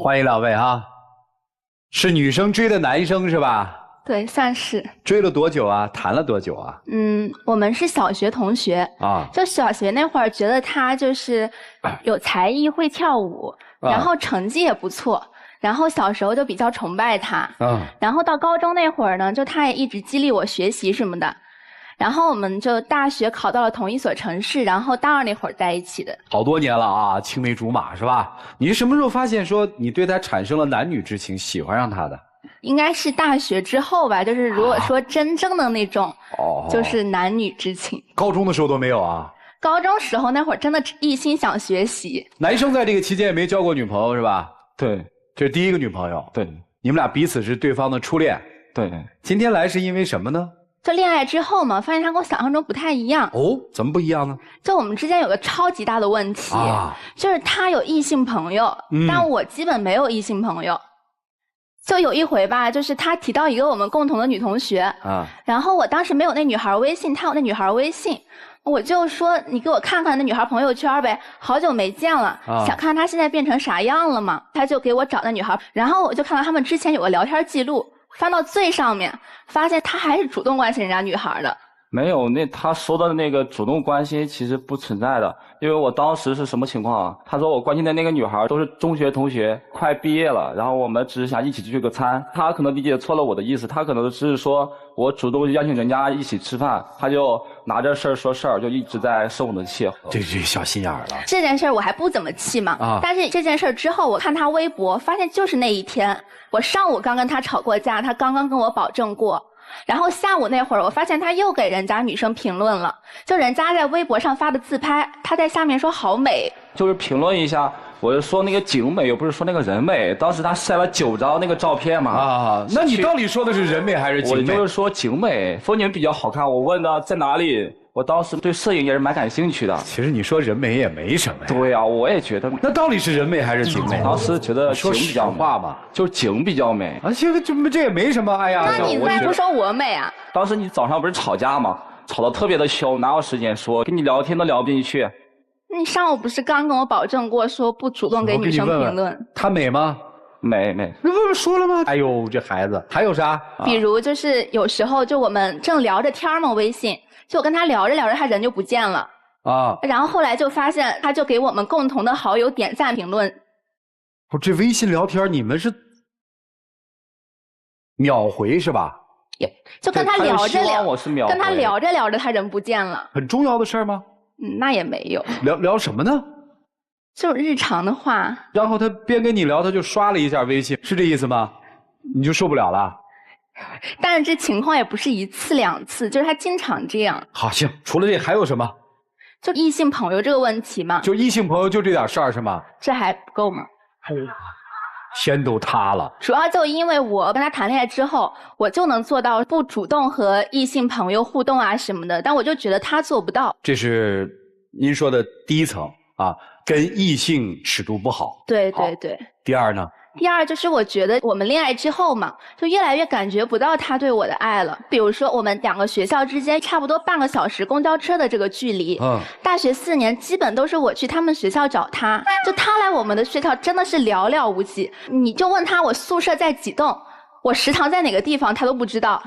欢迎两位哈，是女生追的男生是吧？对，算是。追了多久啊？谈了多久啊？我们是小学同学啊，就小学那会儿觉得他就是有才艺，会跳舞，然后成绩也不错，然后小时候就比较崇拜他。然后到高中那会儿呢，就他也一直激励我学习什么的。然后我们就大学考到了同一所城市，然后大二那会儿在一起的。好多年了啊，青梅竹马是吧？你是什么时候发现说你对他产生了男女之情，喜欢上他的？应该是大学之后吧，就是如果说真正的那种，就是男女之情。高中的时候都没有啊？高中时候那会儿真的一心想学习。男生在这个期间也没交过女朋友是吧？对，这是第一个女朋友。对，你们俩彼此是对方的初恋。对，今天来是因为什么呢？就恋爱之后嘛，发现他跟我想象中不太一样。哦，怎么不一样呢？就我们之间有个超级大的问题，就是他有异性朋友，但我基本没有异性朋友。就有一回吧，就是他提到一个我们共同的女同学，然后我当时没有那女孩微信，他有那女孩微信，我就说你给我看看那女孩朋友圈呗，好久没见了，想看她现在变成啥样了嘛。他就给我找那女孩，然后我就看到他们之前有个聊天记录，翻到最上面，发现他还是主动关心人家女孩的。没有，他说的那个主动关心其实不存在的，因为我当时是什么情况啊？他说我关心的那个女孩都是中学同学，快毕业了，然后我们只是想一起聚个餐，他可能理解错了我的意思，他可能是说我主动邀请人家一起吃饭，他就拿着事儿说事儿，就一直在生我的气。这小心眼儿了。这件事儿我还不怎么气嘛，但是这件事儿之后，我看他微博，发现就是那一天，我上午刚跟他吵过架，他刚刚跟我保证过。然后下午那会儿，我发现他又给人家女生评论了，就人家在微博上发的自拍，他在下面说好美，就是评论一下，我就说那个景美，又不是说那个人美。当时他晒了9张那个照片嘛。那你到底说的是人美还是景美？我就是说景美，说你们比较好看。我问的在哪里？我当时对摄影也是蛮感兴趣的。其实你说人美也没什么呀。对呀，我也觉得。那到底是人美还是景美？当时觉得景比较美。说实话嘛，就是景比较美。这也没什么。哎呀，那你为什么不说我美啊？当时你早上不是吵架吗？吵得特别的凶，哪有时间说？跟你聊天都聊不进去。你上午不是刚跟我保证过，说不主动给女生评论？她美吗？美。那不是说了吗？哎呦，这孩子还有啥？比如就是有时候就我们正聊着天嘛，微信，就我跟他聊着聊着，他人就不见了然后后来就发现，他就给我们共同的好友点赞评论。这微信聊天你们是秒回是吧？就跟他聊着聊，跟他聊着聊着，他人不见了。很重要的事儿吗？那也没有。聊什么呢？就是日常的话。然后他边跟你聊，他就刷了一下微信，是这意思吗？你就受不了了？但是这情况也不是1次2次，就是他经常这样。好，行，除了这还有什么？就异性朋友这个问题嘛。就异性朋友就这点事儿是吗？这还不够吗？天都塌了。主要就因为我跟他谈恋爱之后，我就能做到不主动和异性朋友互动啊什么的，但我就觉得他做不到。这是您说的第一层啊，跟异性尺度不好。对。第二呢？第二就是我觉得我们恋爱之后嘛，就越来越感觉不到他对我的爱了。比如说我们2个学校之间差不多半个小时公交车的这个距离，大学4年基本都是我去他们学校找他，就他来我们的学校真的是寥寥无几。你就问他我宿舍在几栋，我食堂在哪个地方，他都不知道。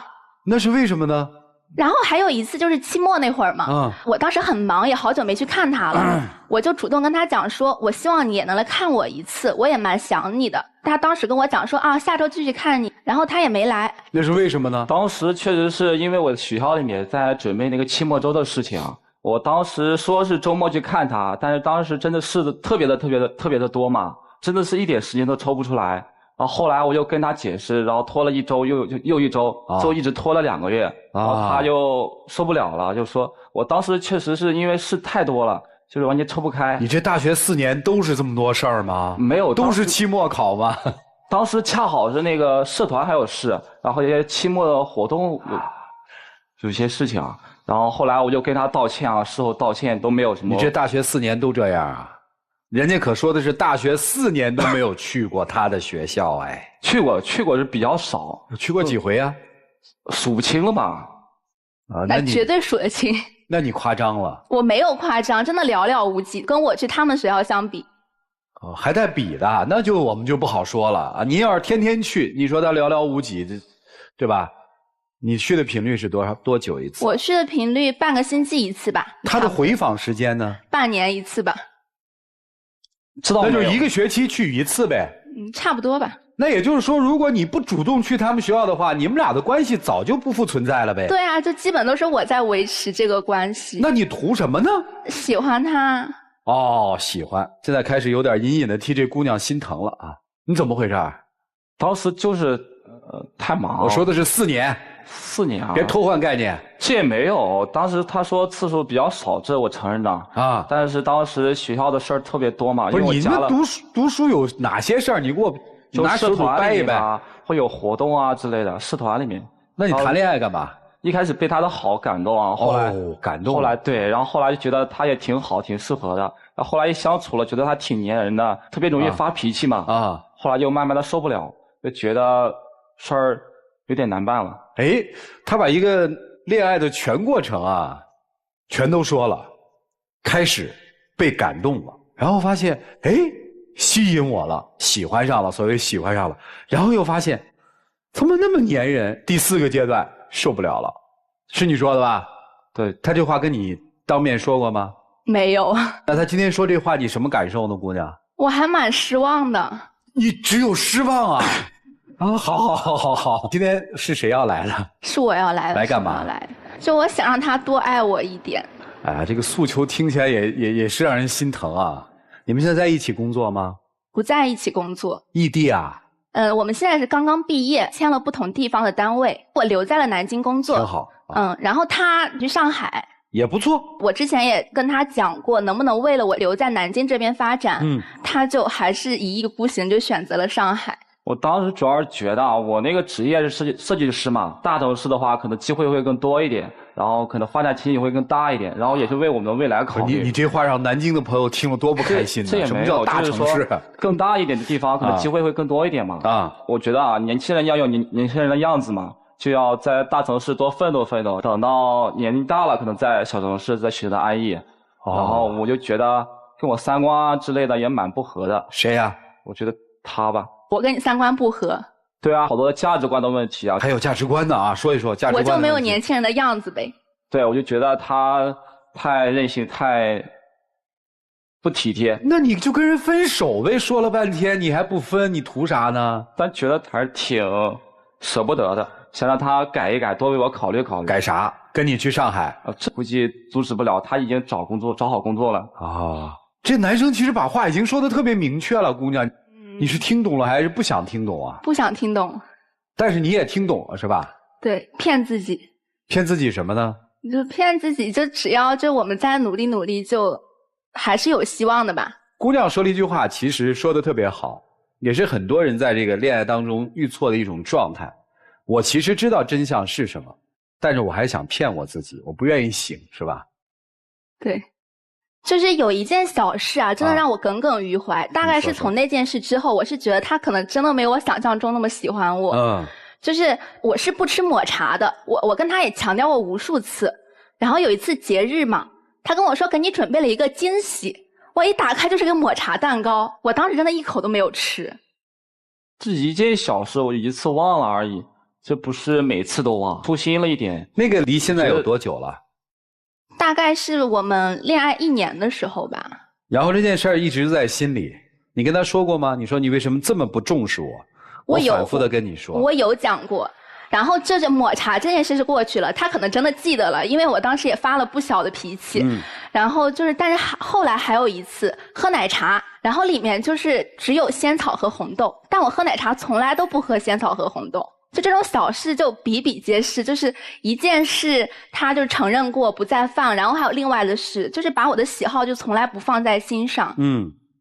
那是为什么呢？然后还有一次就是期末那会儿嘛，我当时很忙，也好久没去看他了，我就主动跟他讲说，我希望你也能来看我一次，我也蛮想你的。他当时跟我讲说下周继续看你，然后他也没来。那是为什么呢？当时确实是因为我学校里面在准备那个期末周的事情，我当时说是周末去看他，但是当时真的是特别的多嘛，真的是一点时间都抽不出来。然后后来我又跟他解释，然后拖了1周又1周，就一直拖了2个月，然后他就受不了了，就说我当时确实是因为事太多了，就是完全抽不开。你这大学4年都是这么多事儿吗？没有，都是期末考吗？当时恰好是那个社团还有事，然后一些期末的活动有些事情啊，然后后来我就跟他道歉啊，事后道歉都没有什么。你这大学4年都这样啊？人家可说的是大学4年都没有去过他的学校，哎，去过是比较少。去过几回啊？数不清了吧？那绝对数得清。那你夸张了。我没有夸张，真的寥寥无几，跟我去他们学校相比。哦，还带比的，那就我们就不好说了啊。您要是天天去，你说他寥寥无几，对吧？你去的频率是多久一次？我去的频率半个星期一次吧。他的回访时间呢？半年一次吧。知道没有？那就1个学期去1次呗。差不多吧。那也就是说，如果你不主动去他们学校的话，你们俩的关系早就不复存在了呗。对啊，就基本都是我在维持这个关系。那你图什么呢？喜欢他。哦，喜欢。现在开始有点隐隐的替这姑娘心疼了啊！你怎么回事？当时就是太忙了。我说的是4年。4年啊！别偷换概念。这也没有，当时他说次数比较少，这我承认的啊。但是当时学校的事儿特别多嘛。不是你们读书有哪些事儿？你给我拿手指掰一掰。会有活动啊之类的，社团里面。那你谈恋爱干嘛？一开始被他的好感动啊，后来感动。后来对，然后后来就觉得他也挺好，挺适合的。然后后来一相处了，觉得他挺粘人的，特别容易发脾气嘛。啊。后来就慢慢的受不了，就觉得事儿有点难办了。哎，他把一个恋爱的全过程啊，全都说了。开始被感动了，然后发现，哎，吸引我了，喜欢上了，所谓喜欢上了，然后又发现，怎么那么粘人？第4个阶段受不了了，是你说的吧？对，他这话跟你当面说过吗？没有。那他今天说这话，你什么感受呢，姑娘？我还蛮失望的。你只有失望啊？啊，好，今天是谁要来了？是我要来了。来干嘛？来，就我想让他多爱我一点。哎呀，这个诉求听起来也是让人心疼啊！你们现在在一起工作吗？不在一起工作。异地啊？我们现在是刚刚毕业，签了不同地方的单位，我留在了南京工作。挺好。然后他去上海。也不错。我之前也跟他讲过，能不能为了我留在南京这边发展。他就还是一意孤行，就选择了上海。我当时主要是觉得我那个职业是设计师嘛，大城市的话可能机会会更多一点，然后可能发展前景会更大一点，然后也是为我们的未来考虑。你这话让南京的朋友听了多不开心呢？这也没有，大城市更大一点的地方，可能机会会更多一点嘛。我觉得年轻人要有年轻人的样子嘛，就要在大城市多奋斗奋斗，等到年龄大了，可能在小城市再取得安逸。然后我就觉得跟我3观啊之类的也蛮不合的。谁呀？我觉得他吧。我跟你3观不合。对啊，好多价值观的问题啊。还有价值观的啊，说一说价值观。我就没有年轻人的样子呗。对，我就觉得他太任性，太不体贴。那你就跟人分手呗，说了半天你还不分，你图啥呢？但觉得还是挺舍不得的，想让他改一改，多为我考虑考虑。改啥？跟你去上海？这估计阻止不了，他已经找好工作了。啊，这男生其实把话已经说得特别明确了，姑娘。你是听懂了还是不想听懂啊？不想听懂。但是你也听懂了是吧？对，骗自己。骗自己什么呢？就骗自己，就只要我们再努力努力，就还是有希望的吧。姑娘说了一句话，其实说得特别好，也是很多人在这个恋爱当中遇错的一种状态。我其实知道真相是什么，但是我还想骗我自己，我不愿意醒，是吧？对。就是有一件小事啊，真的让我耿耿于怀。大概是从那件事之后，我是觉得他可能真的没有我想象中那么喜欢我。就是我是不吃抹茶的，我跟他也强调过无数次。然后有一次节日嘛，他跟我说给你准备了一个惊喜，我一打开就是个抹茶蛋糕，我当时真的一口都没有吃。这一件小事，我一次忘了而已，这不是每次都忘，粗心了一点。那个离现在有多久了？大概是我们恋爱1年的时候吧。然后这件事儿一直在心里，你跟他说过吗？你说你为什么这么不重视我？我反复的跟你说。我有讲过。然后这抹茶这件事是过去了，他可能真的记得了，因为我当时也发了不小的脾气。然后但是后来还有一次喝奶茶，然后里面就是只有仙草和红豆，但我喝奶茶从来都不喝仙草和红豆。就这种小事就比比皆是，就是一件事他就承认过不再犯，然后还有另外的事，就是把我的喜好就从来不放在心上。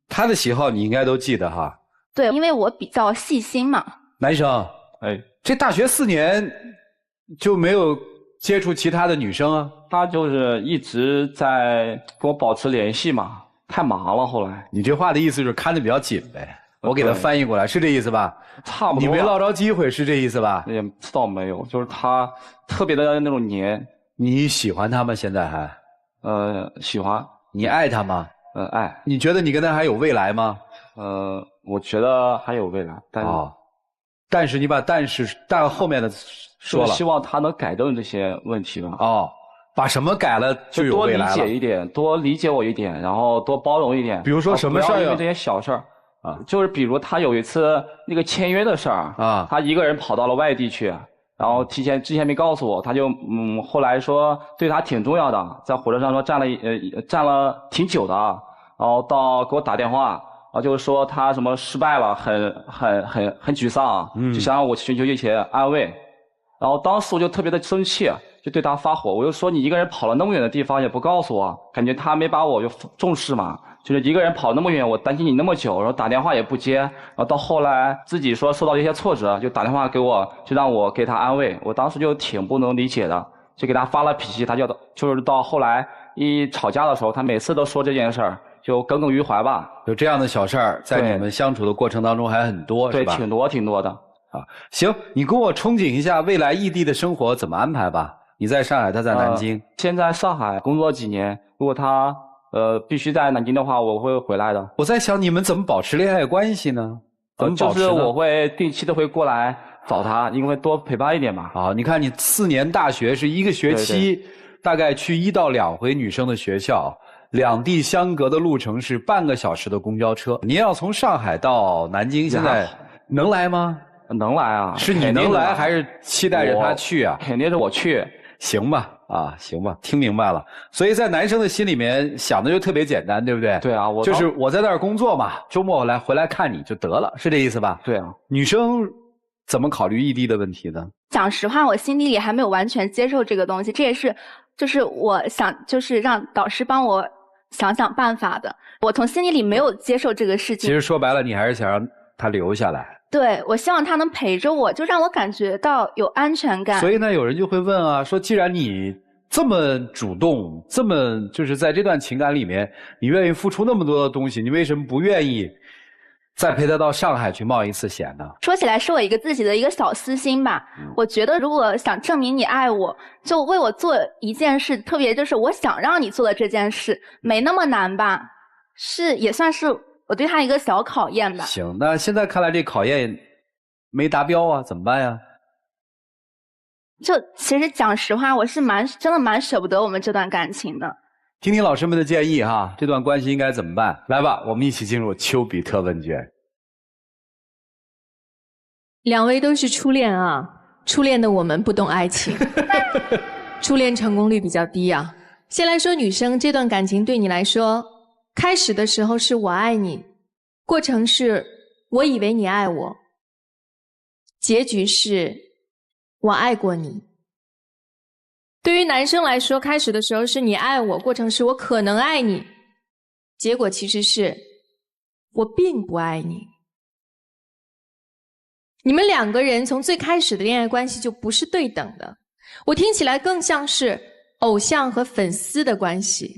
他的喜好你应该都记得哈。对，因为我比较细心嘛。男生，这大学4年就没有接触其他的女生啊？他就是一直在跟我保持联系嘛，太忙了后来。你这话的意思就是看得比较紧呗？我给他翻译过来，是这意思吧？差不多。你没捞着机会，是这意思吧？也倒没有，就是他特别的那种黏。你喜欢他吗？现在还？喜欢。你爱他吗？爱。你觉得你跟他还有未来吗？我觉得还有未来，但是你把但后面的说了，希望他能改正这些问题吧。把什么改了就有未来了？多理解一点，多理解我一点，然后多包容一点。比如说什么事儿？不要因为这些小事儿就是比如他有一次那个签约的事儿他一个人跑到了外地去，然后之前没告诉我，他就后来说对他挺重要的，在火车上说站了挺久的，然后给我打电话，然后就是说他什么失败了，很沮丧，就想让我寻求一些安慰，然后当时我就特别的生气。就对他发火，我就说你一个人跑了那么远的地方也不告诉我，感觉他没把我就重视嘛，就是一个人跑那么远，我担心你那么久，然后打电话也不接，然后到后来自己说受到一些挫折，就打电话给我，就让我给他安慰，我当时就挺不能理解的，就给他发了脾气，他就是到后来一吵架的时候，他每次都说这件事儿，就耿耿于怀吧。有这样的小事儿，在你们相处的过程当中还很多，是吧？对，挺多的。行，你跟我憧憬一下未来异地的生活怎么安排吧。你在上海，他在南京。先在上海工作几年，如果他必须在南京的话，我会回来的。我在想你们怎么保持恋爱关系呢？怎么保持呢？就是我会定期的会过来找他，因为多陪伴一点嘛。你看你4年大学是一个学期，大概去1到2回女生的学校，2地相隔的路程是半个小时的公交车。你要从上海到南京，现在能来吗？能来啊。是你能来还是期待着他去啊？肯定是我去。行吧，行吧，听明白了。所以在男生的心里面想的就特别简单，对不对？对啊，就是我在那儿工作嘛，周末回来看你就得了，是这意思吧？对啊。女生怎么考虑异地的问题呢？讲实话，我心底里还没有完全接受这个东西，这也是就是我想就是让导师帮我想办法的。我从心底里没有接受这个事情。其实说白了，你还是想让他留下来。对，我希望他能陪着我，就让我感觉到有安全感。所以呢，有人就会问啊，说既然你这么主动，这么就是在这段情感里面，你愿意付出那么多的东西，你为什么不愿意再陪他到上海去冒一次险呢？说起来是我自己的一个小私心吧。我觉得如果想证明你爱我，就为我做一件事，特别就是我想让你做的这件事，没那么难吧？也算是我对他一个小考验吧。行，那现在看来这考验没达标啊，怎么办呀？就其实讲实话，我是真的蛮舍不得我们这段感情的。听听老师们的建议哈，这段关系应该怎么办？来吧，我们一起进入丘比特问卷。2位都是初恋啊，初恋的我们不懂爱情，初恋成功率比较低啊。先来说女生，这段感情对你来说，开始的时候是我爱你，过程是我以为你爱我，结局是我爱过你。对于男生来说，开始的时候是你爱我，过程是我可能爱你，结果其实是我并不爱你。你们2个人从最开始的恋爱关系就不是对等的，我听起来更像是偶像和粉丝的关系。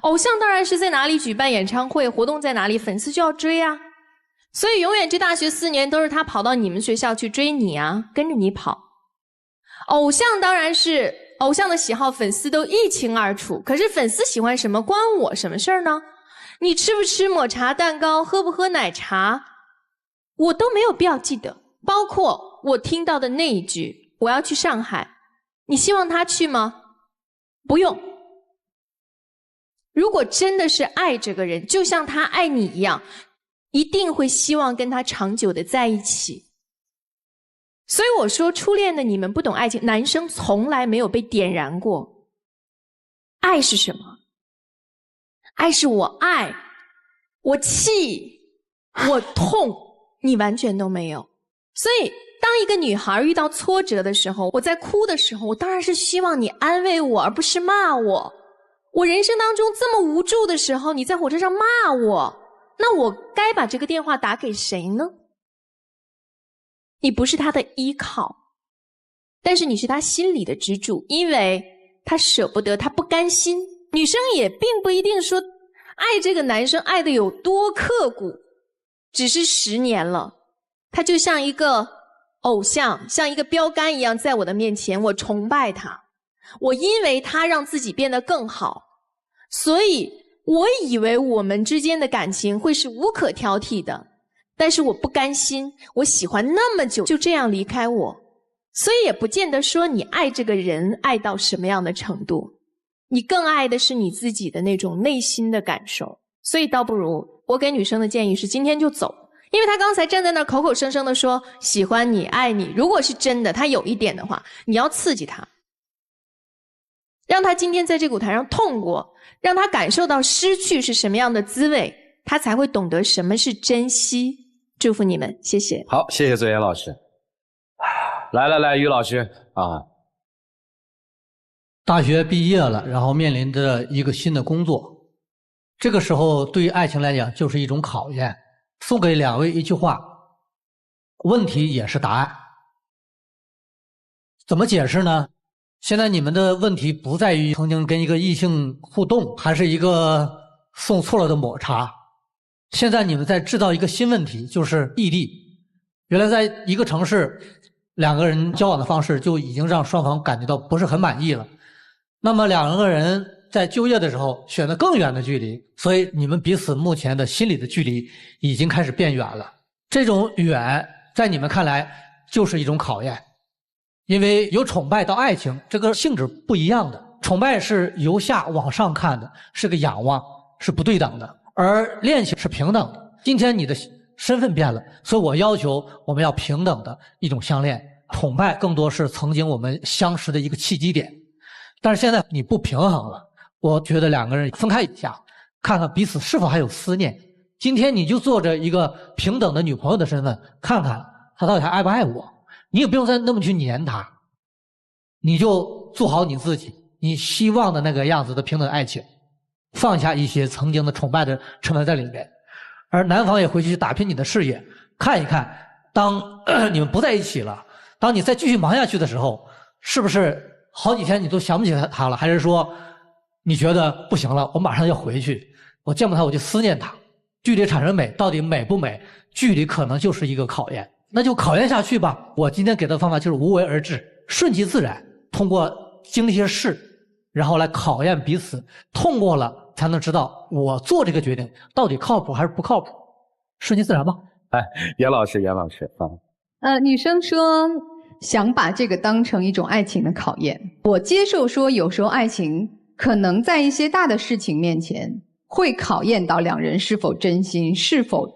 偶像当然是在哪里举办演唱会，活动在哪里，粉丝就要追啊。所以永远这大学4年都是他跑到你们学校去追你啊，跟着你跑。偶像当然是偶像的喜好，粉丝都一清二楚。可是粉丝喜欢什么，关我什么事儿呢？你吃不吃抹茶蛋糕，喝不喝奶茶，我都没有必要记得。包括我听到的那一句，我要去上海，你希望他去吗？不用。如果真的是爱这个人，就像他爱你一样，一定会希望跟他长久的在一起。所以我说初恋的你们不懂爱情，男生从来没有被点燃过。爱是什么？爱是我爱，我气，我痛，你完全都没有。所以当一个女孩遇到挫折的时候，我在哭的时候，我当然是希望你安慰我，而不是骂我。我人生当中这么无助的时候，你在火车上骂我，那我该把这个电话打给谁呢？你不是他的依靠，但是你是他心里的支柱，因为他舍不得，他不甘心。女生也并不一定说爱这个男生爱的有多刻骨，只是10年了，他就像一个偶像，像一个标杆一样在我的面前，我崇拜他，我因为他让自己变得更好。所以我以为我们之间的感情会是无可挑剔的，但是我不甘心，我喜欢那么久就这样离开我，所以也不见得说你爱这个人爱到什么样的程度，你更爱的是你自己的那种内心的感受。所以倒不如我给女生的建议是今天就走，因为她刚才站在那儿口口声声的说喜欢你爱你，如果是真的她有一点的话，你要刺激她，让她今天在这个舞台上痛过，让她感受到失去是什么样的滋味，她才会懂得什么是珍惜。祝福你们，谢谢。好，谢谢左岩老师。来，于老师啊，大学毕业了，然后面临着一个新的工作，这个时候对于爱情来讲就是一种考验。送给两位一句话：问题也是答案。怎么解释呢？现在你们的问题不在于曾经跟一个异性互动，还是一个送错了的抹茶。现在你们在制造一个新问题，就是异地。原来在一个城市，两个人交往的方式就已经让双方感觉到不是很满意了。那么两个人在就业的时候选择更远的距离，所以你们彼此目前的心理的距离已经开始变远了。这种远在你们看来就是一种考验，因为由崇拜到爱情这个性质不一样的。崇拜是由下往上看的，是个仰望，是不对等的，而恋情是平等的。今天你的身份变了，所以我要求我们要平等的一种相恋。崇拜更多是曾经我们相识的一个契机点，但是现在你不平衡了，我觉得两个人分开一下，看看彼此是否还有思念。今天你就做着一个平等的女朋友的身份，看看他到底还爱不爱我。你也不用再那么去黏他，你就做好你自己，你希望的那个样子的平等爱情，放下一些曾经的崇拜的成分在里面。而男方也回去打拼你的事业，看一看当你们不在一起了，当你再继续忙下去的时候，是不是好几天你都想不起他了，还是说你觉得不行了，我马上要回去，我见不他我就思念他。距离产生美，到底美不美，距离可能就是一个考验，那就考验下去吧。我今天给的方法就是无为而治，顺其自然，通过经历一些事，然后来考验彼此，通过了才能知道我做这个决定到底靠谱还是不靠谱。顺其自然吧。严老师啊，女生说想把这个当成一种爱情的考验，我接受说有时候爱情可能在一些大的事情面前会考验到两人是否真心，是否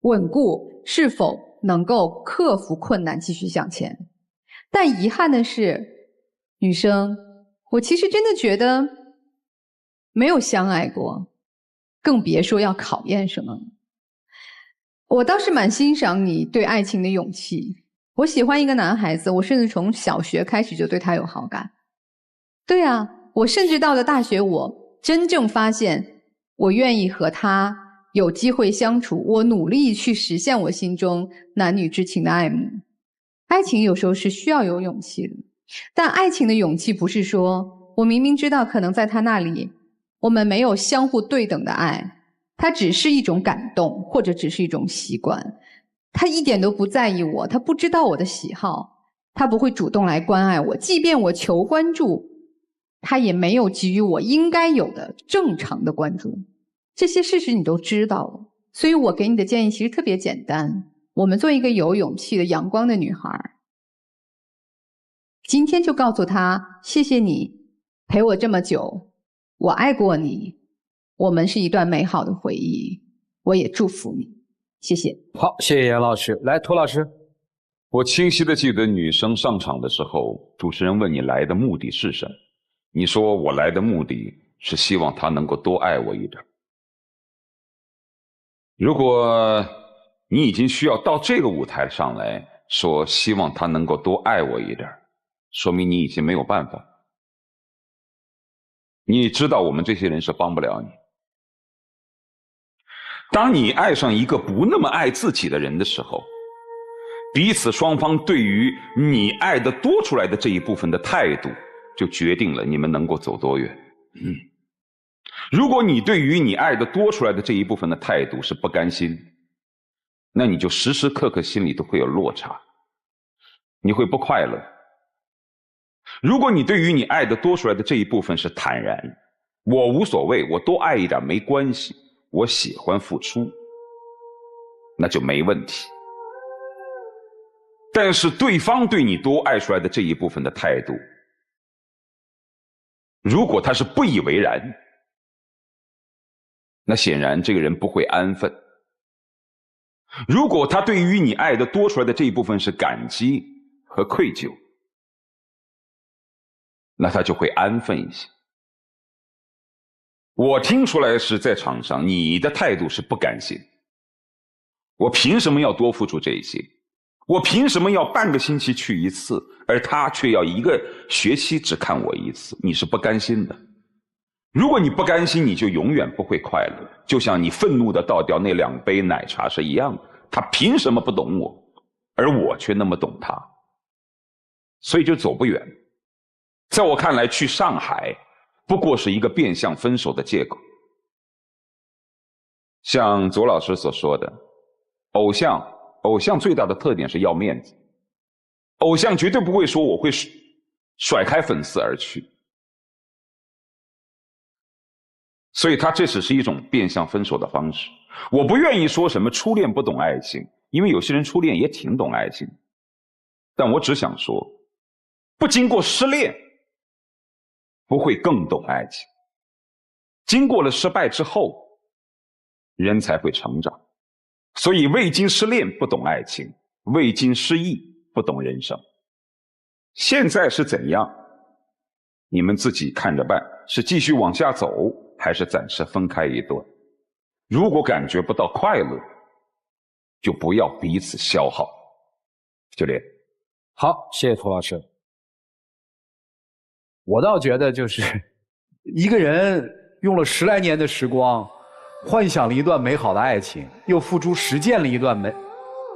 稳固，是否能够克服困难继续向前。但遗憾的是，女生，我其实真的觉得没有相爱过，更别说要考验什么。我倒是蛮欣赏你对爱情的勇气。我喜欢一个男孩子，我甚至从小学开始就对他有好感。对啊，我甚至到了大学，我真正发现我愿意和他有机会相处，我努力去实现我心中男女之情的爱慕。爱情有时候是需要有勇气的，但爱情的勇气不是说我明明知道可能在他那里我们没有相互对等的爱，它只是一种感动，或者只是一种习惯。他一点都不在意我，他不知道我的喜好，他不会主动来关爱我，即便我求关注，他也没有给予我应该有的正常的关注。这些事实你都知道了，所以我给你的建议其实特别简单。我们做一个有勇气的阳光的女孩，今天就告诉他，谢谢你陪我这么久，我爱过你，我们是一段美好的回忆，我也祝福你。谢谢。好，谢谢严老师。来，涂老师。我清晰地记得女生上场的时候，主持人问你来的目的是什么，你说我来的目的是希望她能够多爱我一点。如果你已经需要到这个舞台上来说希望她能够多爱我一点，说明你已经没有办法。你知道我们这些人是帮不了你。当你爱上一个不那么爱自己的人的时候，彼此双方对于你爱的多出来的这一部分的态度，就决定了你们能够走多远。如果你对于你爱的多出来的这一部分的态度是不甘心，那你就时时刻刻心里都会有落差，你会不快乐。如果你对于你爱的多出来的这一部分是坦然，我无所谓，我多爱一点没关系，我喜欢付出，那就没问题。但是对方对你多爱出来的这一部分的态度，如果他是不以为然，那显然这个人不会安分。如果他对于你爱的多出来的这一部分是感激和愧疚，那他就会安分一些。我听出来是在场上你的态度是不甘心，我凭什么要多付出这些？我凭什么要半个星期去一次，而他却要1个学期只看我1次？你是不甘心的。如果你不甘心，你就永远不会快乐，就像你愤怒地倒掉那2杯奶茶是一样的。他凭什么不懂我，而我却那么懂他？所以就走不远。在我看来，去上海不过是一个变相分手的借口。像左老师所说的，偶像最大的特点是要面子，偶像绝对不会说我会甩开粉丝而去，所以他这只是一种变相分手的方式。我不愿意说什么初恋不懂爱情，因为有些人初恋也挺懂爱情，但我只想说，不经过失恋不会更懂爱情，经过了失败之后人才会成长。所以未经失恋不懂爱情，未经失意不懂人生。现在是怎样，你们自己看着办，是继续往下走，还是暂时分开一段？如果感觉不到快乐，就不要彼此消耗。就这样。好，谢谢涂老师。我倒觉得就是一个人用了10来年的时光，幻想了一段美好的爱情，又付诸实践了一段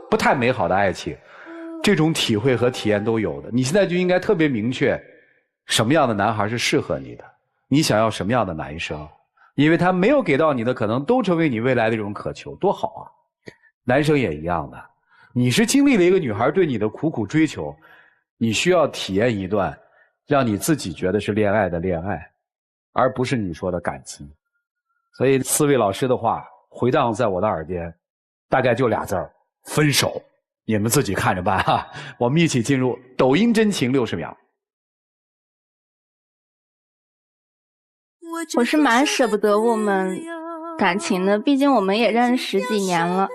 不太美好的爱情，这种体会和体验都有的。你现在就应该特别明确什么样的男孩是适合你的，你想要什么样的男生，因为他没有给到你的可能都成为你未来的一种渴求，多好啊。男生也一样的，你是经历了一个女孩对你的苦苦追求，你需要体验一段让你自己觉得是恋爱的恋爱，而不是你说的感情。所以4位老师的话回荡在我的耳边，大概就2字儿：分手。你们自己看着办哈。我们一起进入抖音真情60秒。我是蛮舍不得我们感情的，毕竟我们也认识10几年了。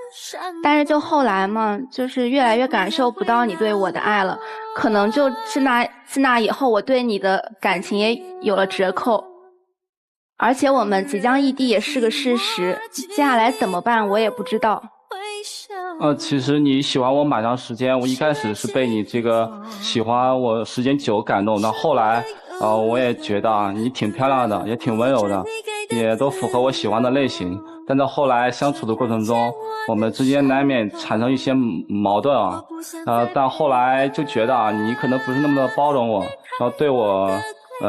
但是就后来嘛，就是越来越感受不到你对我的爱了，可能就自那以后，我对你的感情也有了折扣。而且我们即将异地也是个事实，接下来怎么办我也不知道。其实你喜欢我蛮长时间，我一开始是被你这个喜欢我时间久感动的，后来我也觉得你挺漂亮的，也挺温柔的，也都符合我喜欢的类型。但在后来相处的过程中，我们之间难免产生一些矛盾啊，但后来就觉得你可能不是那么的包容我，然后对我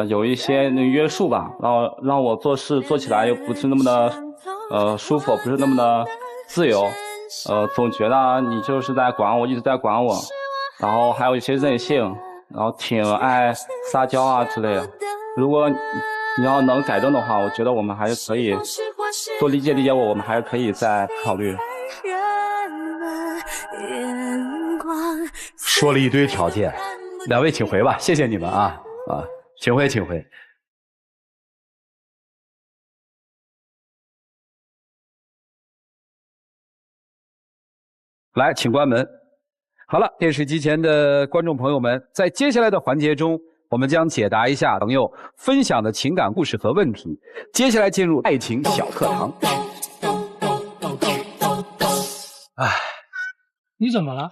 有一些约束吧，然后让我做事做起来又不是那么的舒服，不是那么的自由，总觉得你就是在管我，一直在管我，然后还有一些任性，然后挺爱撒娇啊之类的。如果你要能改正的话，我觉得我们还是可以多理解我，我们还是可以再考虑。说了一堆条件，2位请回吧，谢谢你们啊，请回请回。来，请关门。好了，电视机前的观众朋友们，在接下来的环节中，我们将解答一下朋友分享的情感故事和问题。接下来进入爱情小课堂。唉，你怎么了？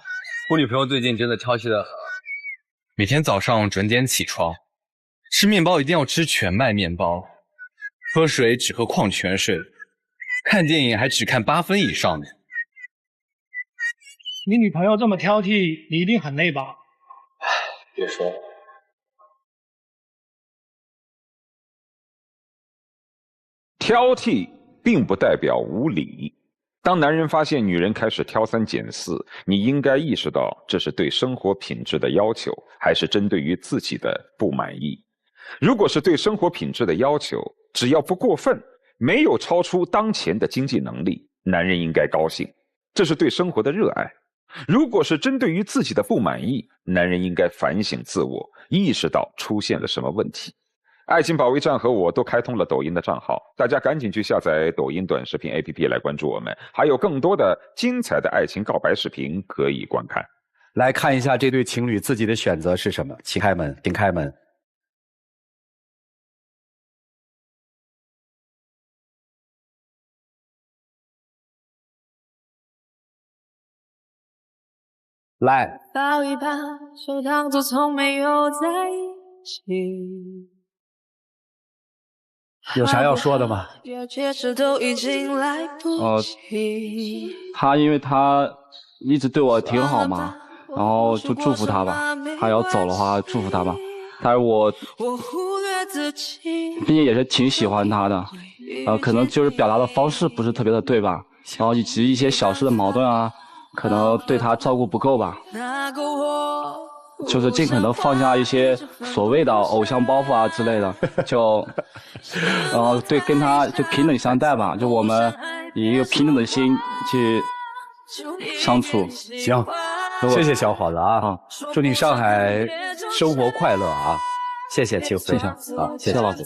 我女朋友最近真的挑剔得很，每天早上准点起床，吃面包一定要吃全麦面包，喝水只喝矿泉水，看电影还只看8分以上的。你女朋友这么挑剔，你一定很累吧？唉，别说了。挑剔并不代表无理。当男人发现女人开始挑3拣4，你应该意识到这是对生活品质的要求，还是针对于自己的不满意。如果是对生活品质的要求，只要不过分，没有超出当前的经济能力，男人应该高兴，这是对生活的热爱。如果是针对于自己的不满意，男人应该反省自我，意识到出现了什么问题。爱情保卫战和我都开通了抖音的账号，大家赶紧去下载抖音短视频 APP 来关注我们，还有更多的精彩的爱情告白视频可以观看。来看一下这对情侣自己的选择是什么，请开门，请开门。来，抱一抱，就当作从没有在一起。有啥要说的吗？他因为他一直对我挺好嘛，然后就祝福他吧。他要走的话，祝福他吧。但是我并且也是挺喜欢他的，可能就是表达的方式不是特别的对吧？然后以及一些小事的矛盾啊。可能对他照顾不够吧，就是尽可能放下一些所谓的偶像包袱啊之类的，就，对，跟他就平等相待吧，就我们以一个平等的心去相处。行，谢谢小伙子啊，祝你上海生活快乐啊！谢谢庆飞，谢谢啊，谢谢老师。